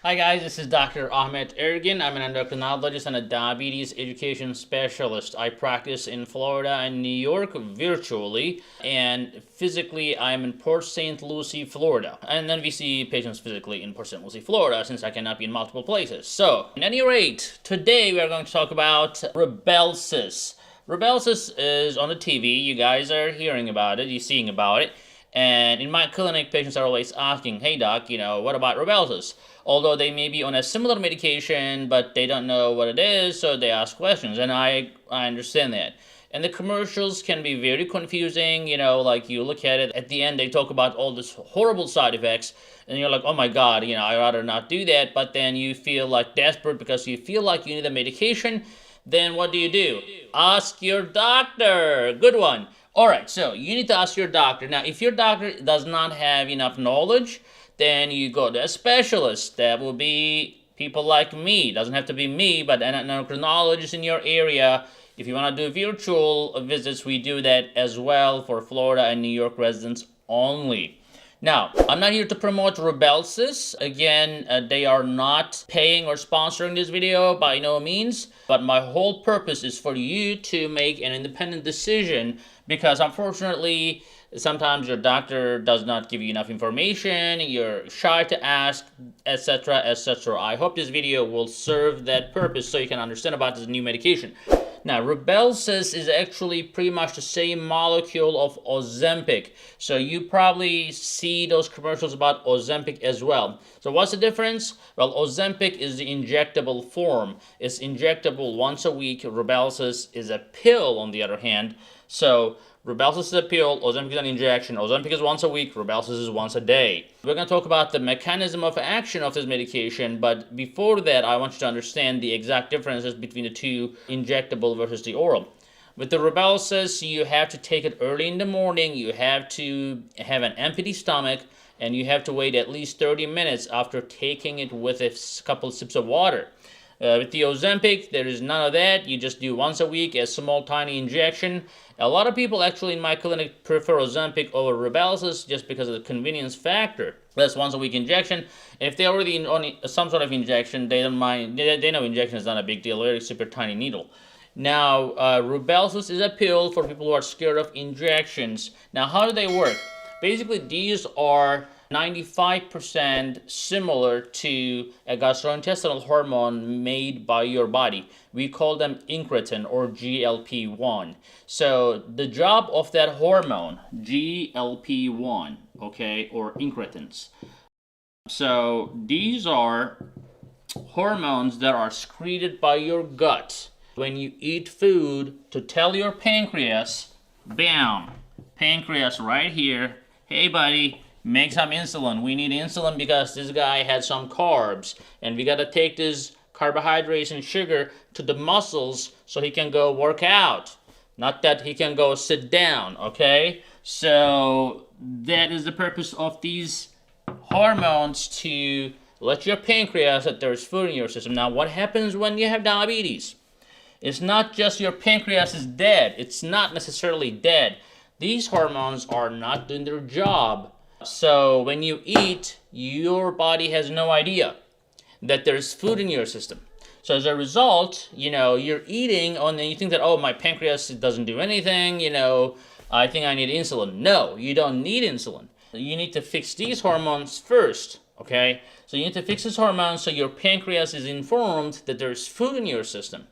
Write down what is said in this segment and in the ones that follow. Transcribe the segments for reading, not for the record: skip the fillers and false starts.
Hi guys, this is Dr. Ahmed Ergin. I'm an endocrinologist and a diabetes education specialist. I practice in Florida and New York virtually, and physically I'm in Port St. Lucie, Florida. And then we see patients physically in Port St. Lucie, Florida, since I cannot be in multiple places. So, at any rate, today we are going to talk about Rybelsus. Rybelsus is on the TV. You guys are hearing about it, you're seeing about it. And in my clinic, patients are always asking, hey doc, what about Rybelsus? Although they may be on a similar medication, but they don't know what it is, so they ask questions, and I understand that. And the commercials can be very confusing, like you look at it, at the end they talk about all these horrible side effects, and you're like, oh my god, I'd rather not do that, but then you feel like desperate because you feel like you need a medication. Then what do? Ask your doctor. Good one. Alright, so you need to ask your doctor. Now, if your doctor does not have enough knowledge, then you go to a specialist. That will be people like me. It doesn't have to be me, but an endocrinologist in your area. If you want to do virtual visits, we do that as well for Florida and New York residents only. Now, I'm not here to promote Rybelsus. Again, they are not paying or sponsoring this video by no means, but my whole purpose is for you to make an independent decision, because unfortunately, sometimes your doctor does not give you enough information, you're shy to ask, etc., etc. I hope this video will serve that purpose so you can understand about this new medication. Now, Rybelsus is actually pretty much the same molecule of Ozempic. So you probably see those commercials about Ozempic as well. So what's the difference? Well, Ozempic is the injectable form. It's injectable once a week. Rybelsus is a pill, on the other hand. So Rybelsus is a pill, Ozempic is an injection. Ozempic is once a week, Rybelsus is once a day. We're going to talk about the mechanism of action of this medication, but before that, I want you to understand the exact differences between the two, injectable versus the oral. With the Rybelsus, you have to take it early in the morning, you have to have an empty stomach, and you have to wait at least 30 minutes after taking it with a couple sips of water. With the Ozempic, there is none of that. You just do once a week, a small tiny injection. A lot of people actually in my clinic prefer Ozempic over Rybelsus just because of the convenience factor. That's once a week injection. If they're already on some sort of injection, they don't mind. They know injection is not a big deal. Very super tiny needle. Now, Rybelsus is a pill for people who are scared of injections. Now, how do they work? Basically, these are 95% similar to a gastrointestinal hormone made by your body. We call them incretin or GLP-1. So the job of that hormone, GLP-1, okay, or incretins. So these are hormones that are secreted by your gut when you eat food to tell your pancreas, bam, pancreas right here, hey buddy, make some insulin. We need insulin because this guy had some carbs, and we gotta take this carbohydrates and sugar to the muscles so he can go work out. Not that he can go sit down, okay? So that is the purpose of these hormones, to let your pancreas that there's food in your system. Now, what happens when you have diabetes? It's not just your pancreas is dead. It's not necessarily dead. These hormones are not doing their job. So when you eat, your body has no idea that there's food in your system. So as a result, you're eating and you think that, oh, my pancreas doesn't do anything, I think I need insulin. No, you don't need insulin. You need to fix these hormones first, okay? So you need to fix these hormones so your pancreas is informed that there's food in your system.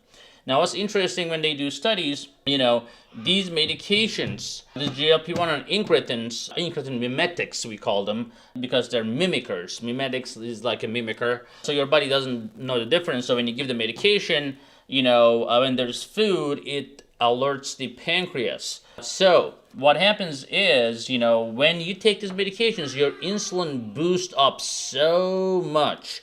Now, what's interesting when they do studies, these medications, the GLP-1 and incretin mimetics, we call them, because they're mimickers. Mimetics is like a mimicker. So your body doesn't know the difference. So when you give the medication, when there's food, it alerts the pancreas. So what happens is, when you take these medications, your insulin boosts up so much,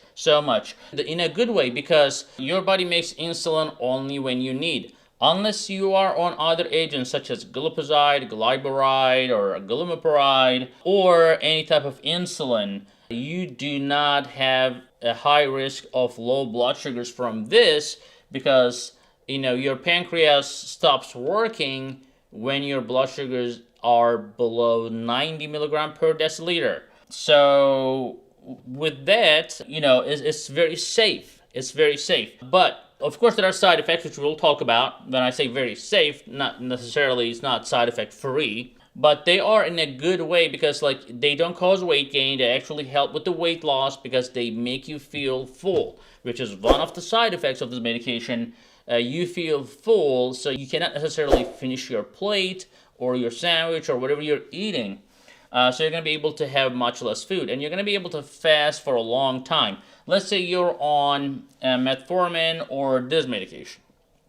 in a good way, because your body makes insulin only when you need. Unless you are on other agents such as glipizide, glyburide, or glimepiride, or any type of insulin, you do not have a high risk of low blood sugars from this, because your pancreas stops working when your blood sugars are below 90 milligram per deciliter. So with that, it's very safe. It's very safe. But of course, there are side effects, which we'll talk about. When I say very safe, not necessarily it's not side effect free, but they are in a good way because like they don't cause weight gain. They actually help with the weight loss because they make you feel full, which is one of the side effects of this medication. You feel full, so you cannot necessarily finish your plate or your sandwich or whatever you're eating. So you're going to be able to have much less food, and you're going to be able to fast for a long time. Let's say you're on metformin or this medication,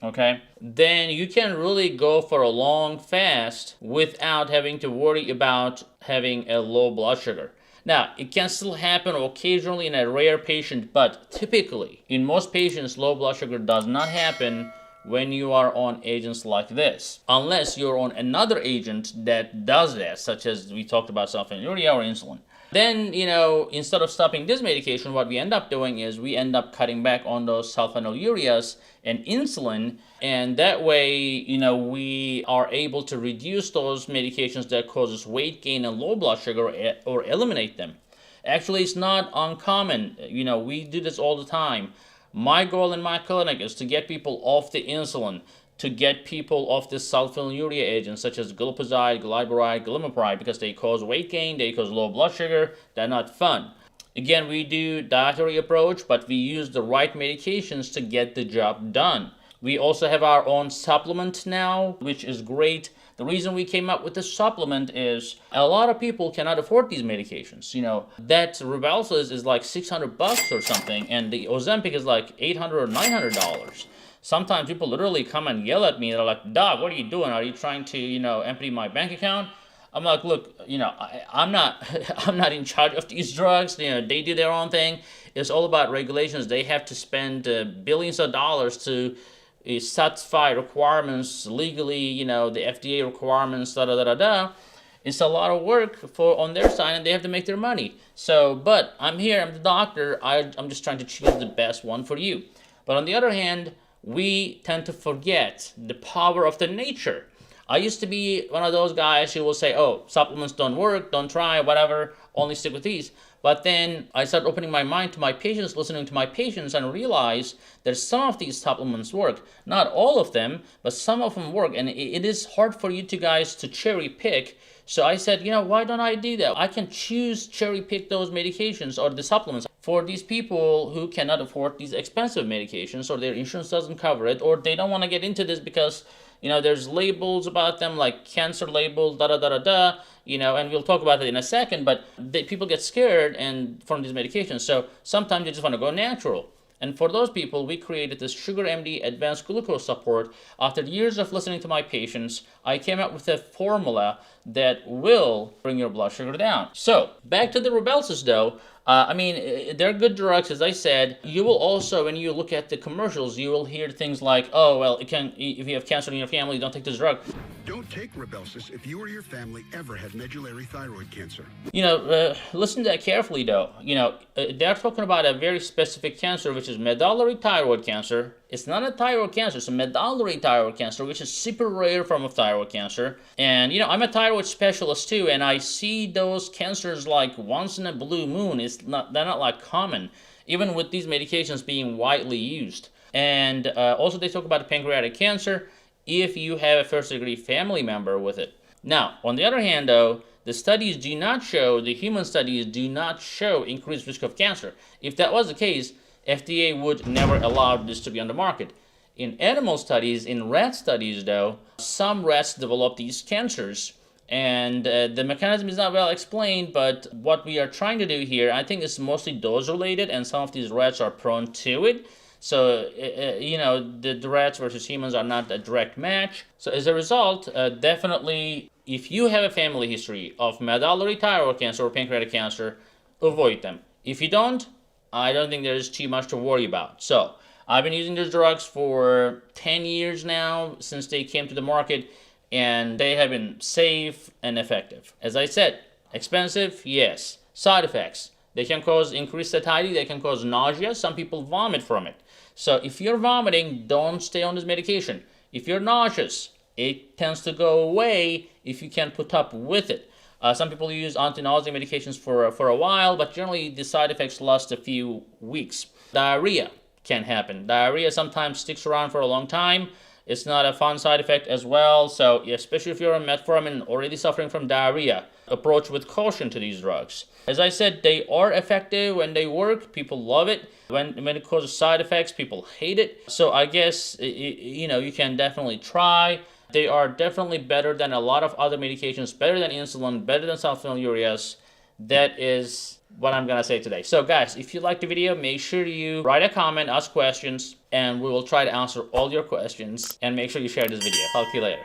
okay? Then you can really go for a long fast without having to worry about having a low blood sugar. Now, it can still happen occasionally in a rare patient, but typically, in most patients, low blood sugar does not happen when you are on agents like this, unless you're on another agent that does that, such as we talked about sulfonylurea or insulin. Then, instead of stopping this medication, what we end up doing is we end up cutting back on those sulfonylureas and insulin, and that way, we are able to reduce those medications that causes weight gain and low blood sugar or eliminate them. Actually, it's not uncommon. We do this all the time. My goal in my clinic is to get people off the insulin, to get people off the sulfonylurea agents such as glipizide, glyburide, glimepiride, because they cause weight gain, they cause low blood sugar, they're not fun. Again, we do dietary approach, but we use the right medications to get the job done. We also have our own supplement now, which is great. The reason we came up with this supplement is a lot of people cannot afford these medications. That Rybelsus is like $600 or something, and the Ozempic is like $800 or $900. Sometimes people literally come and yell at me. They're like, "Doc, what are you doing? Are you trying to, empty my bank account?" I'm like, "Look, I'm not, I'm not in charge of these drugs. They do their own thing. It's all about regulations. They have to spend billions of dollars to satisfy requirements legally, the FDA requirements, da da da da da. It's a lot of work on their side, and they have to make their money. So, but I'm here, I'm the doctor, I'm just trying to choose the best one for you. But on the other hand, we tend to forget the power of the nature. I used to be one of those guys who will say, oh, supplements don't work, don't try, whatever, only stick with these. But then I started opening my mind to my patients, listening to my patients, and realized that some of these supplements work. Not all of them, but some of them work. And it is hard for you two guys to cherry pick. So I said, why don't I do that? I can cherry pick those medications or the supplements for these people who cannot afford these expensive medications, or their insurance doesn't cover it, or they don't want to get into this because there's labels about them, like cancer labels, da da da da da, and we'll talk about it in a second, but people get scared from these medications, so sometimes they just want to go natural. And for those people, we created this Sugar MD Advanced Glucose Support. After years of listening to my patients, I came up with a formula that will bring your blood sugar down. So, back to the Rybelsus though. They're good drugs, as I said. You will also, when you look at the commercials, you will hear things like, oh, well, if you have cancer in your family, don't take this drug. Don't take Rybelsus if you or your family ever had medullary thyroid cancer. Listen to that carefully, though. They're talking about a very specific cancer, which is medullary thyroid cancer. It's not a thyroid cancer, it's a medullary thyroid cancer, which is a super rare form of thyroid cancer. And, I'm a thyroid specialist, too, and I see those cancers like once in a blue moon. They're not like common, even with these medications being widely used. And also they talk about pancreatic cancer if you have a first-degree family member with it. Now, on the other hand, though, the human studies do not show increased risk of cancer. If that was the case, FDA would never allow this to be on the market. In animal studies, in rat studies, though, some rats develop these cancers. And the mechanism is not well explained, but what we are trying to do here, I think it's mostly dose-related, and some of these rats are prone to it. So, the rats versus humans are not a direct match. So as a result, definitely, if you have a family history of medullary thyroid cancer or pancreatic cancer, avoid them. If you don't, I don't think there's too much to worry about. So, I've been using these drugs for 10 years now, since they came to the market, and they have been safe and effective. As I said, expensive, yes. Side effects. They can cause increased satiety, they can cause nausea, some people vomit from it. So if you're vomiting, don't stay on this medication. If you're nauseous, it tends to go away if you can put up with it. Some people use anti-nausea medications for a while, but generally the side effects last a few weeks. Diarrhea can happen. Diarrhea sometimes sticks around for a long time. It's not a fun side effect as well, so especially if you're on metformin already suffering from diarrhea, approach with caution to these drugs. As I said, they are effective when they work. People love it. When it causes side effects, people hate it. So I guess, you can definitely try. They are definitely better than a lot of other medications, better than insulin, better than sulfonylureas. That is what I'm gonna say today. So guys, if you liked the video, make sure you write a comment, ask questions, and we will try to answer all your questions. And make sure you share this video. Talk to you later.